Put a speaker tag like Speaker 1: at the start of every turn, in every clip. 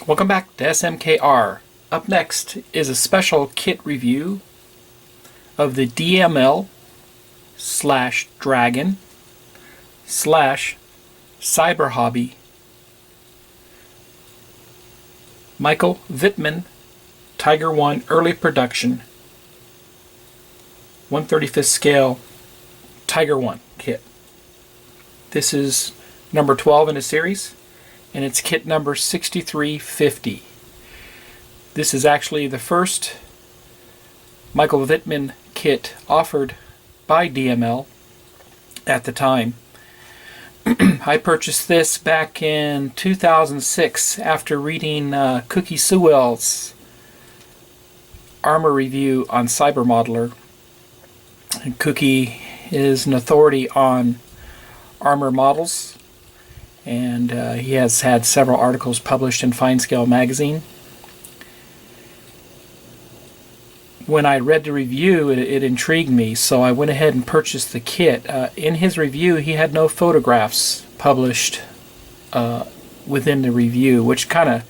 Speaker 1: Welcome back to SMKR. Up next is a special kit review of the DML / Dragon / Cyber Hobby Michael Wittmann Tiger 1 early production 1/35 scale Tiger 1 kit. This is number 12 in a series, and it's kit number 6350. This is actually the first Michael Wittmann kit offered by DML at the time. I purchased this back in 2006 after reading Cookie Sewell's armor review on Cyber Modeler. And Cookie is an authority on armor models, and he has had several articles published in Fine Scale magazine. When I read the review, it intrigued me, so I went ahead and purchased the kit. In his review, he had no photographs published within the review, which kind of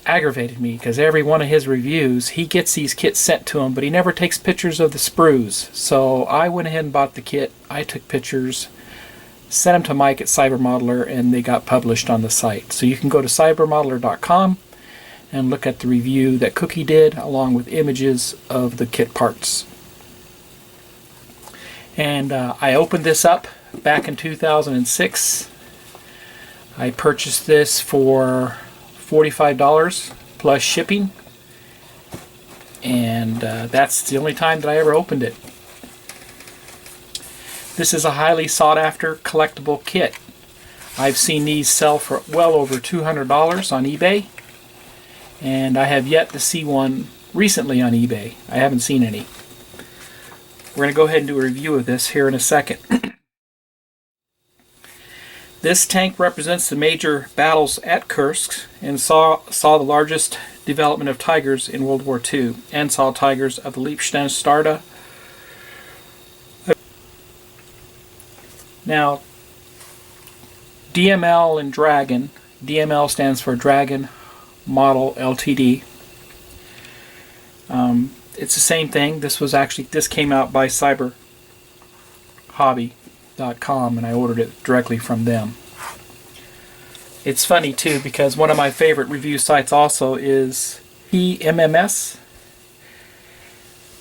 Speaker 1: aggravated me, because every one of his reviews, he gets these kits sent to him, but he never takes pictures of the sprues. So I went ahead and bought the kit. I took pictures, sent them to Mike at Cyber Modeler, and they got published on the site. So you can go to cybermodeler.com and look at the review that Cookie did, along with images of the kit parts. And I opened this up back in 2006. I purchased this for $45 plus shipping, and that's the only time that I ever opened it. This is a highly sought after collectible kit. I've seen these sell for well over $200 on eBay, and I have yet to see one recently on eBay. I haven't seen any. We're going to go ahead and do a review of this here in a second. This tank represents the major battles at Kursk and saw the largest development of tigers in World War II, and saw tigers of the Leibstandarte. Now, DML and Dragon. DML stands for Dragon Model Ltd. It's the same thing. This came out by cyberhobby.com, and I ordered it directly from them. It's funny too, because one of my favorite review sites also is PMMS,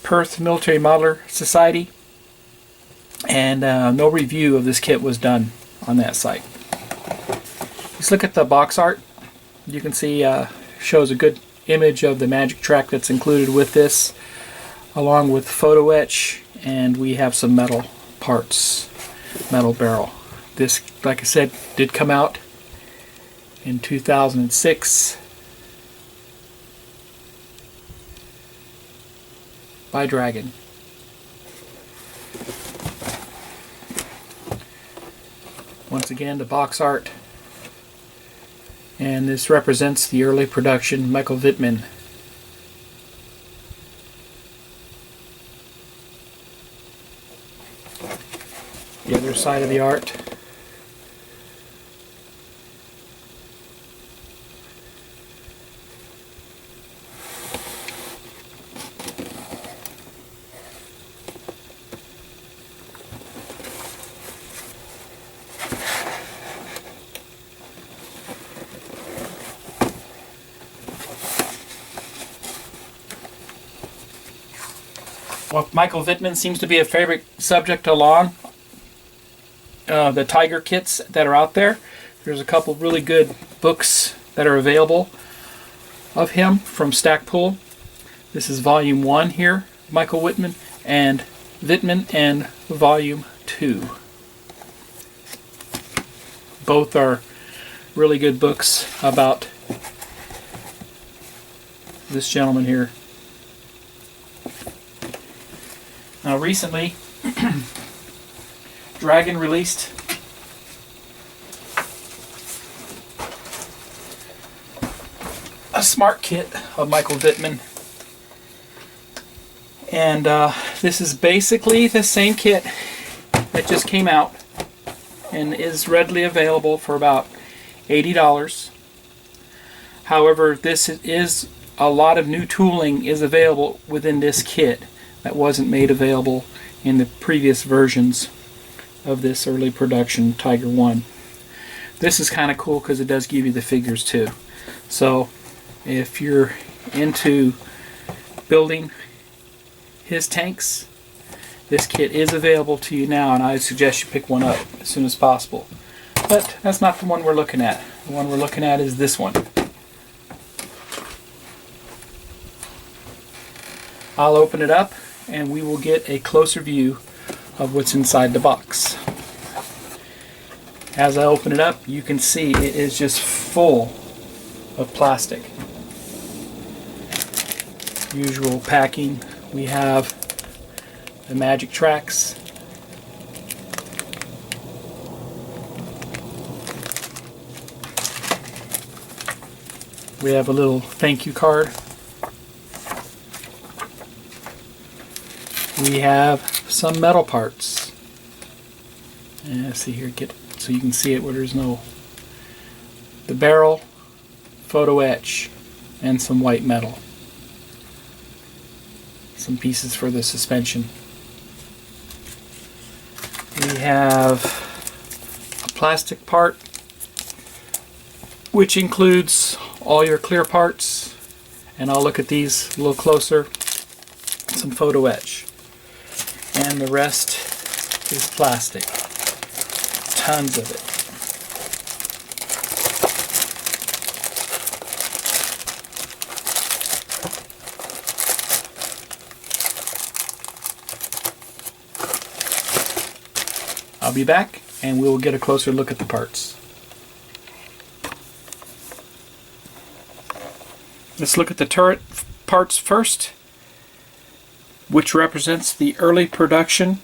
Speaker 1: Perth Military Modeler Society, and no review of this kit was done on that site. Let's look at the box art. You can see shows a good image of the magic track that's included with this, along with Photo-Etch, and we have some metal parts, metal barrel. This, like I said, did come out in 2006 by Dragon. Once again, the box art, and this represents the early production Michael Wittmann. The other side of the art. Well, Michael Wittmann seems to be a favorite subject along the Tiger kits that are out there. There's a couple really good books that are available of him from Stackpool. This is Volume 1 here, Michael Wittmann, and Volume 2. Both are really good books about this gentleman here. Now recently, Dragon released a smart kit of Michael Wittmann, and this is basically the same kit that just came out and is readily available for about $80. However, this is a lot of new tooling is available within this kit that wasn't made available in the previous versions of this early production Tiger 1. This is kind of cool because it does give you the figures too. So if you're into building his tanks, this kit is available to you now, and I suggest you pick one up as soon as possible. But that's not the one we're looking at. The one we're looking at is this one. I'll open it up and we will get a closer view of what's inside the box. As I open it up, you can see it is just full of plastic. Usual packing. We have the magic tracks. We have a little thank you card. We have some metal parts. And let's see here, get so you can see it where there's no. The barrel, Photo-Etch, and some white metal. Some pieces for the suspension. We have a plastic part, which includes all your clear parts, and I'll look at these a little closer. Some Photo-Etch, and the rest is plastic. Tons of it. I'll be back and we'll get a closer look at the parts. Let's look at the turret parts first, which represents the early production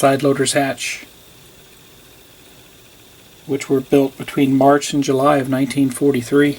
Speaker 1: side loader's hatch, which were built between March and July of 1943.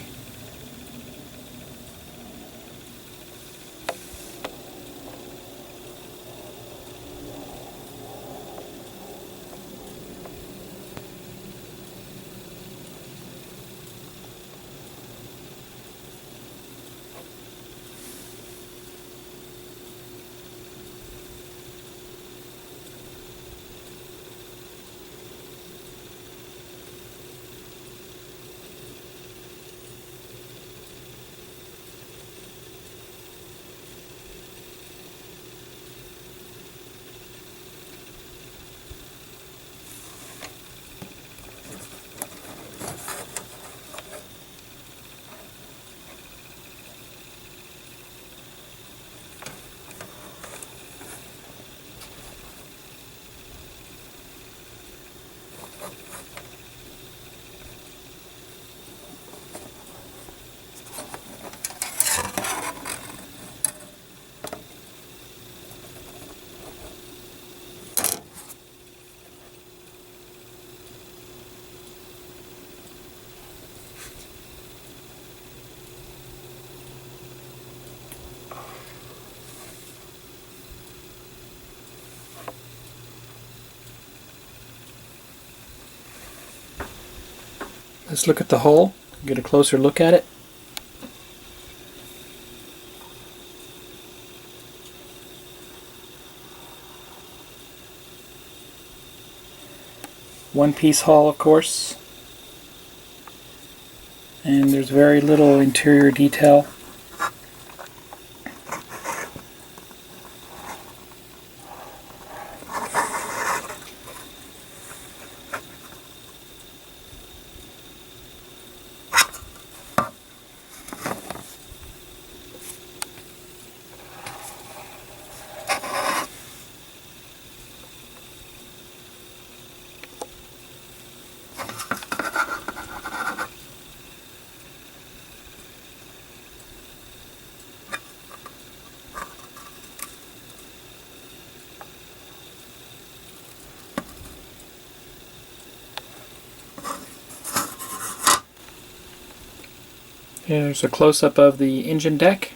Speaker 1: Let's look at the hull, get a closer look at it. One-piece hull, of course, and there's very little interior detail. Here's a close-up of the engine deck.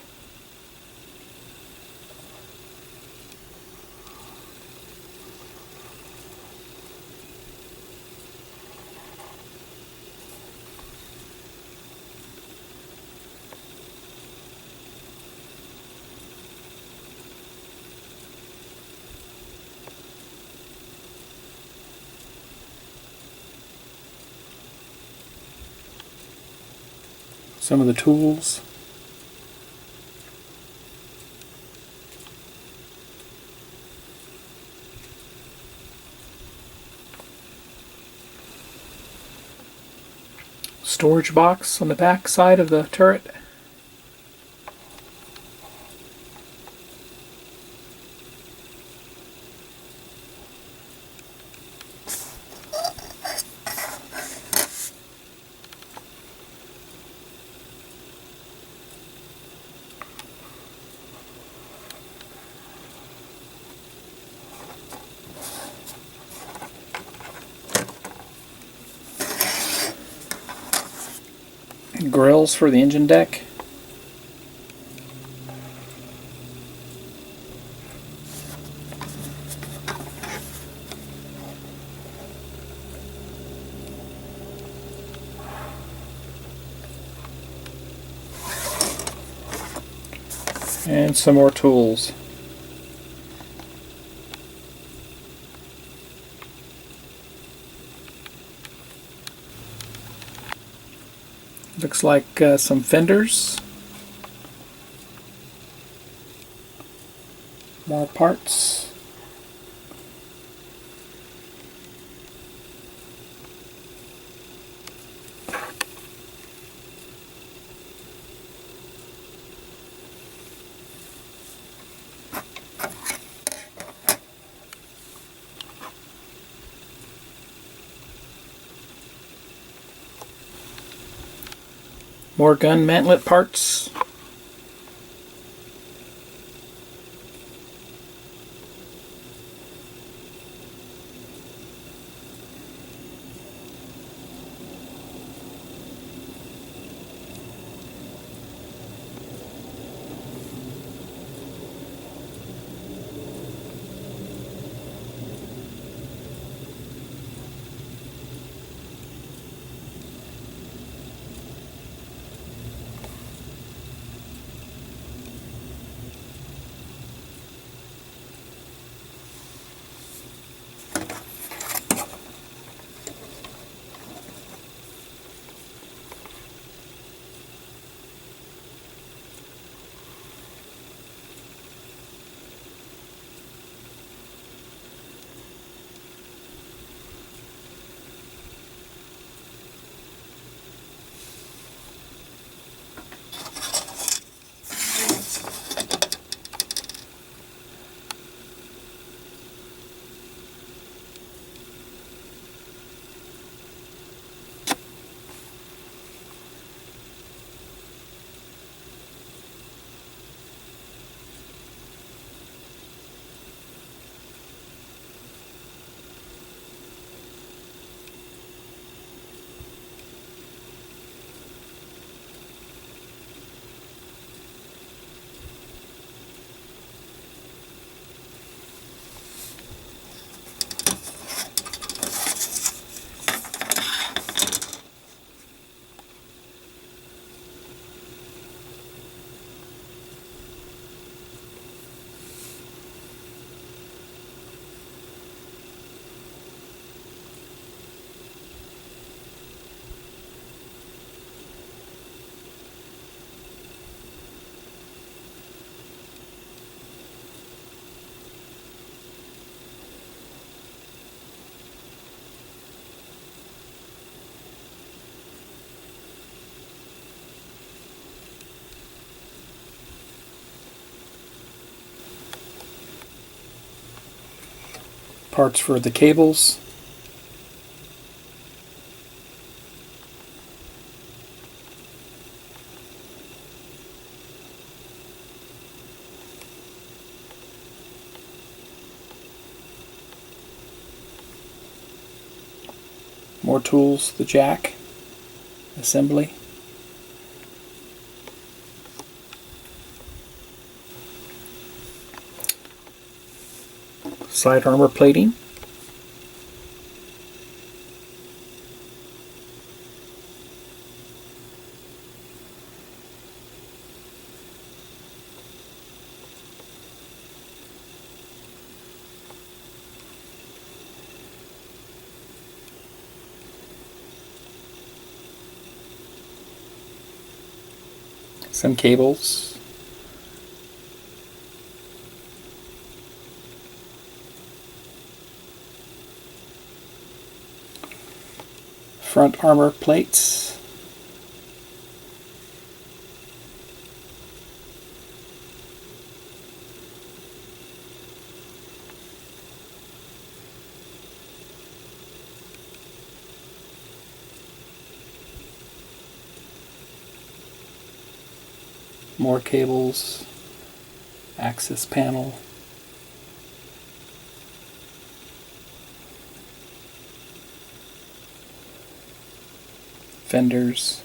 Speaker 1: Some of the tools. Storage box on the back side of the turret. Grills for the engine deck. And some more tools. Looks like some fenders. More parts. More gun mantlet parts. Parts for the cables. More tools, the jack, assembly. Side armor plating. Some cables. Front armor plates. More cables. Access panel. Fenders.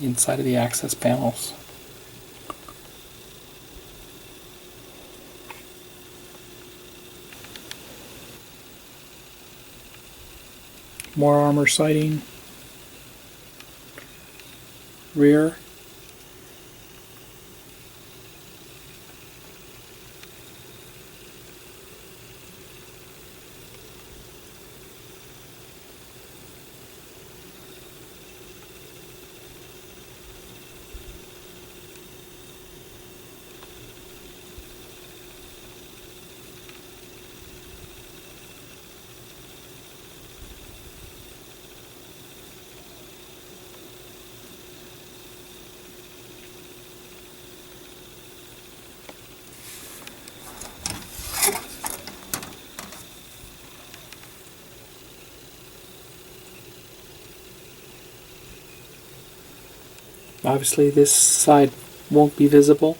Speaker 1: Inside of the access panels. More armor siding. Rear. Obviously this side won't be visible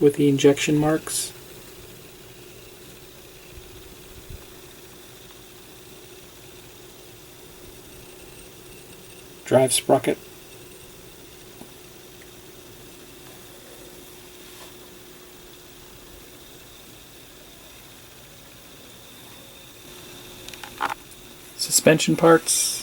Speaker 1: with the injection marks. Drive sprocket. Suspension parts.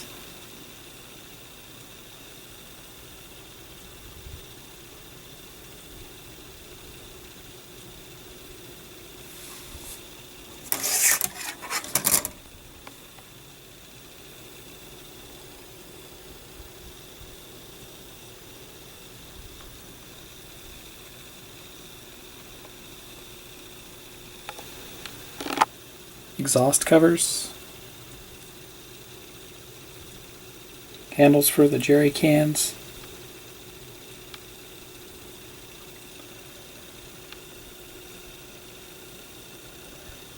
Speaker 1: Exhaust covers. Handles for the jerry cans.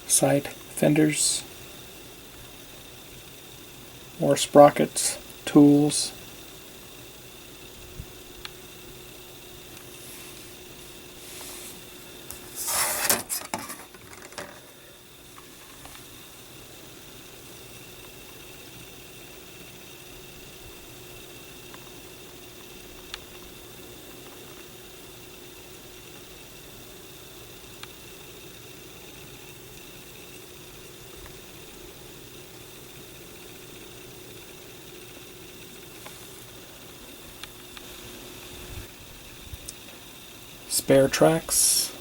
Speaker 1: Side fenders. More sprockets, tools. Spare tracks.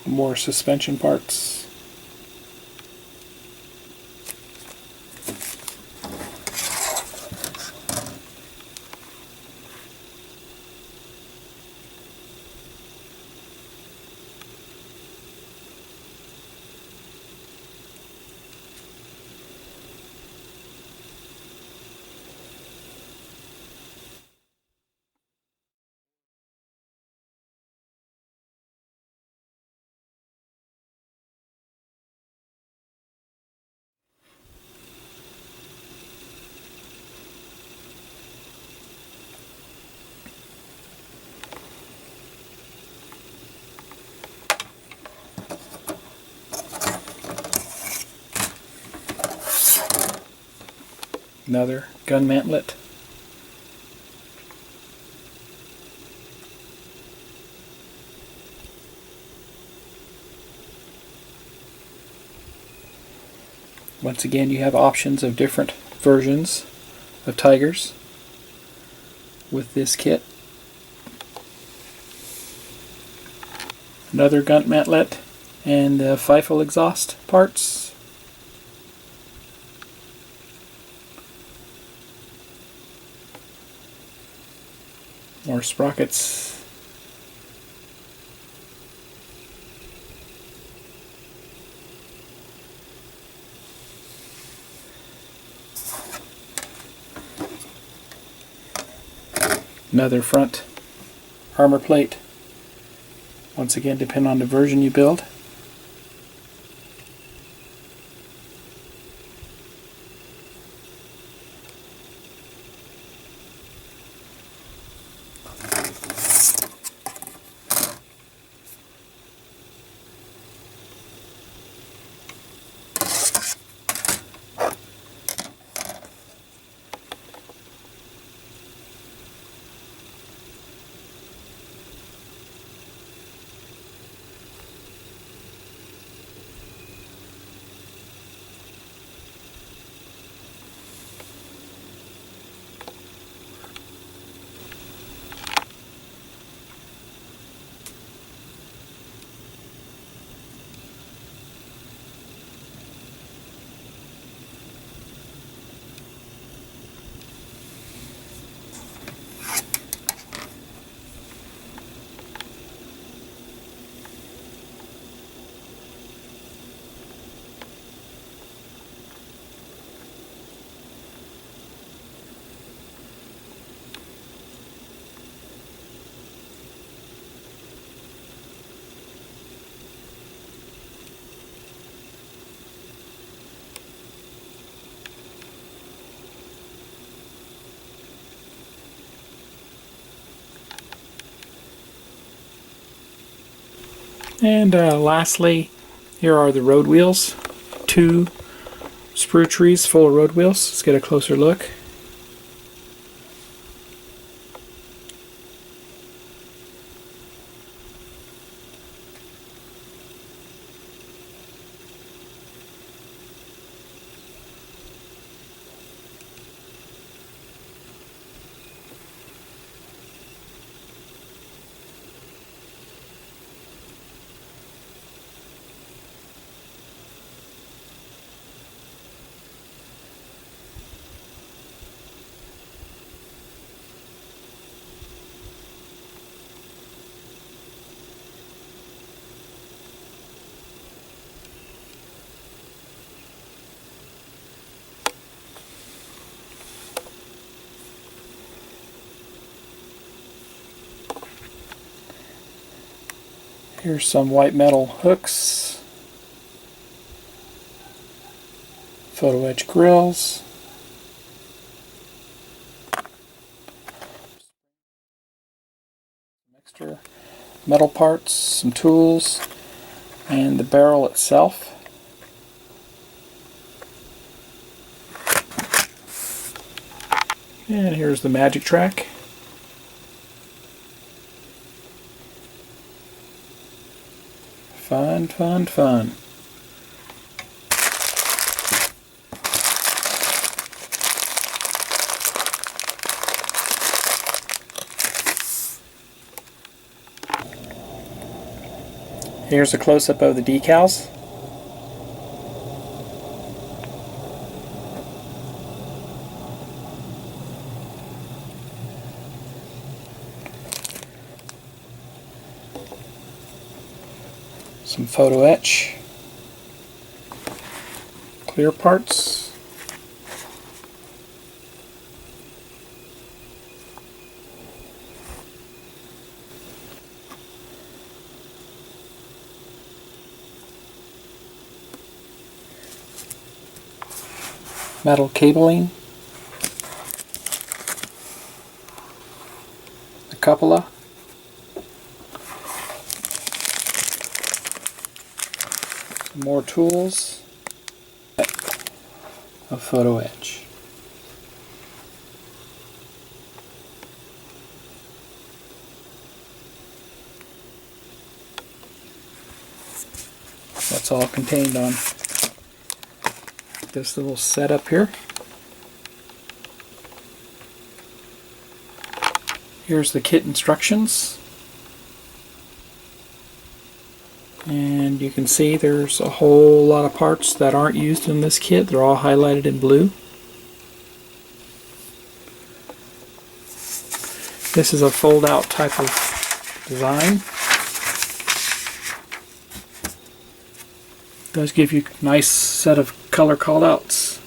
Speaker 1: More suspension parts. Another gun mantlet. Once again, you have options of different versions of tigers with this kit. Another gun mantlet and the FIFO exhaust parts. More sprockets. Another front armor plate. Once again, depending on the version you build. And lastly, here are the road wheels. 2 sprue trees full of road wheels. Let's get a closer look. Here's some white metal hooks, Photo-Etch grills, some extra metal parts, some tools, and the barrel itself. And here's the magic track. Fun, fun, fun. Here's a close-up of the decals. Some Photo-Etch, clear parts, metal cabling, a cupola, some more tools of Photo-Etch. That's all contained on this little setup here. Here's the kit instructions. And you can see there's a whole lot of parts that aren't used in this kit. They're all highlighted in blue. This is a fold-out type of design. It does give you a nice set of color callouts.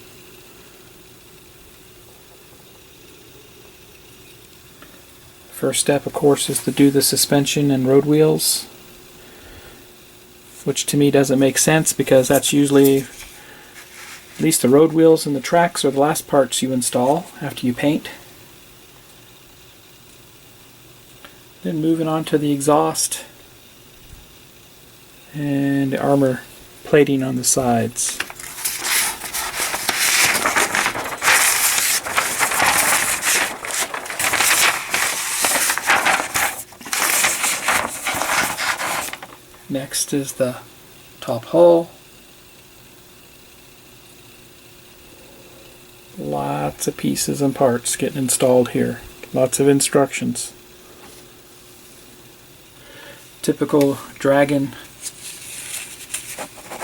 Speaker 1: First step, of course, is to do the suspension and road wheels, which to me doesn't make sense because that's usually, at least the road wheels and the tracks are the last parts you install after you paint. Then moving on to the exhaust and the armor plating on the sides. Next is the top hull. Lots of pieces and parts getting installed here. Lots of instructions. Typical Dragon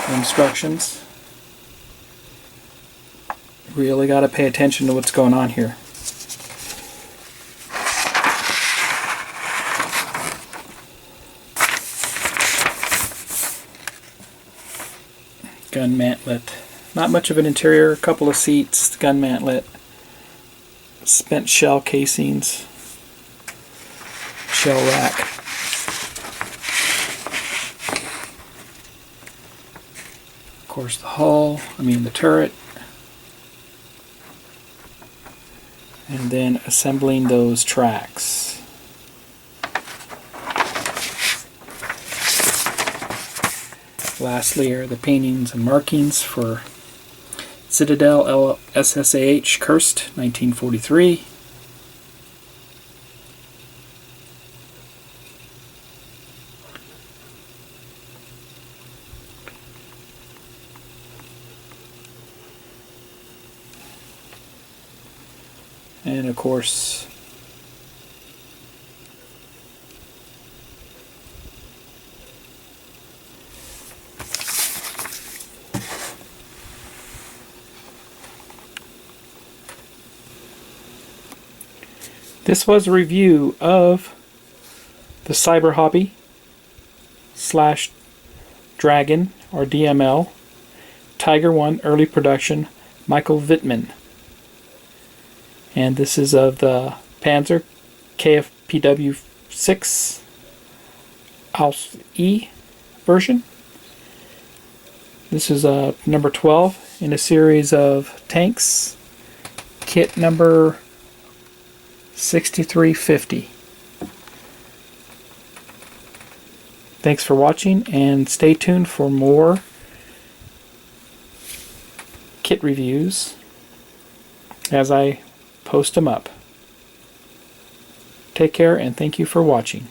Speaker 1: instructions. Really got to pay attention to what's going on here. Gun mantlet. Not much of an interior, a couple of seats, gun mantlet, spent shell casings, shell rack. Of course the hull, the turret. And then assembling those tracks. Lastly are the paintings and markings for Citadel SSAH Kurst 1943. And of course this was a review of the Cyber Hobby / Dragon or DML Tiger 1 early production Michael Wittmann. And this is of the Panzer KFPW 6 Aus E version. This is number 12 in a series of tanks. Kit number 6350. Thanks for watching and stay tuned for more kit reviews as I post them up. Take care and thank you for watching.